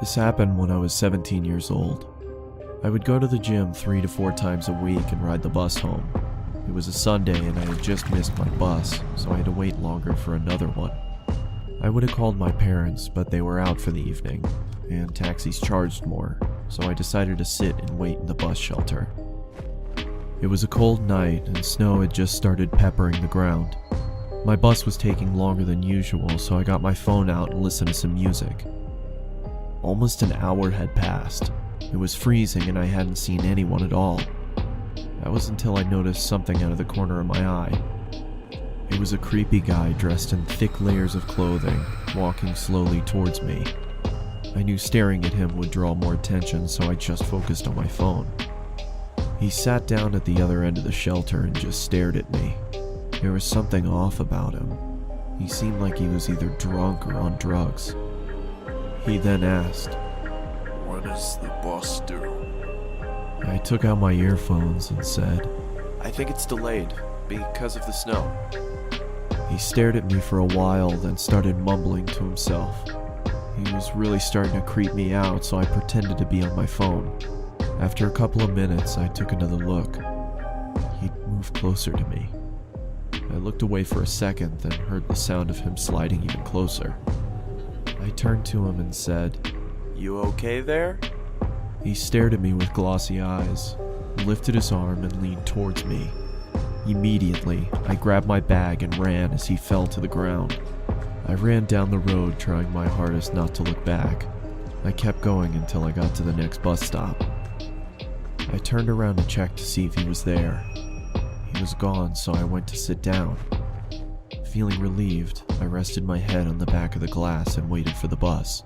This happened when I was 17 years old. I would go to the gym 3 to 4 times a week and ride the bus home. It was a Sunday and I had just missed my bus, so I had to wait longer for another one. I would have called my parents, but they were out for the evening, and taxis charged more, so I decided to sit and wait in the bus shelter. It was a cold night and snow had just started peppering the ground. My bus was taking longer than usual, so I got my phone out and listened to some music. Almost an hour had passed. It was freezing and I hadn't seen anyone at all. That was until I noticed something out of the corner of my eye. It was a creepy guy dressed in thick layers of clothing, walking slowly towards me. I knew staring at him would draw more attention, so I just focused on my phone. He sat down at the other end of the shelter and just stared at me. There was something off about him. He seemed like he was either drunk or on drugs. He then asked, "What does the boss do?" I took out my earphones and said, "I think it's delayed because of the snow." He stared at me for a while, then started mumbling to himself. He was really starting to creep me out, so I pretended to be on my phone. After a couple of minutes, I took another look. He'd moved closer to me. I looked away for a second, then heard the sound of him sliding even closer. I turned to him and said, "You okay there?" He stared at me with glossy eyes, lifted his arm and leaned towards me. Immediately, I grabbed my bag and ran as he fell to the ground. I ran down the road, trying my hardest not to look back. I kept going until I got to the next bus stop. I turned around to check to see if he was there. He was gone, so I went to sit down. Feeling relieved, I rested my head on the back of the glass and waited for the bus.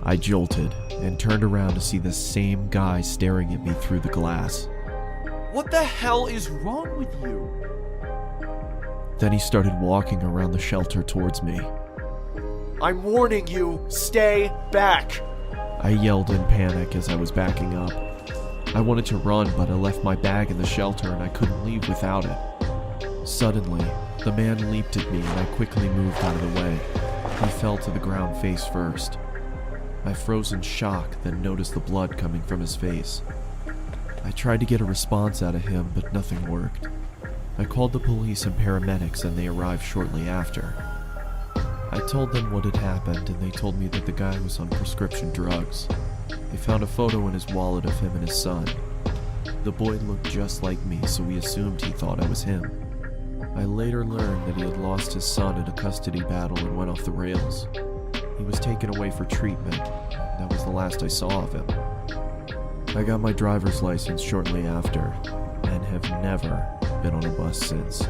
I jolted and turned around to see the same guy staring at me through the glass. "What the hell is wrong with you?" Then he started walking around the shelter towards me. "I'm warning you, stay back!" I yelled in panic as I was backing up. I wanted to run, but I left my bag in the shelter and I couldn't leave without it. Suddenly, the man leaped at me and I quickly moved out of the way. He fell to the ground face first. I froze in shock, then noticed the blood coming from his face. I tried to get a response out of him, but nothing worked. I called the police and paramedics and they arrived shortly after. I told them what had happened and they told me that the guy was on prescription drugs. They found a photo in his wallet of him and his son. The boy looked just like me, so we assumed he thought I was him. I later learned that he had lost his son in a custody battle and went off the rails. He was taken away for treatment. That was the last I saw of him. I got my driver's license shortly after and have never been on a bus since.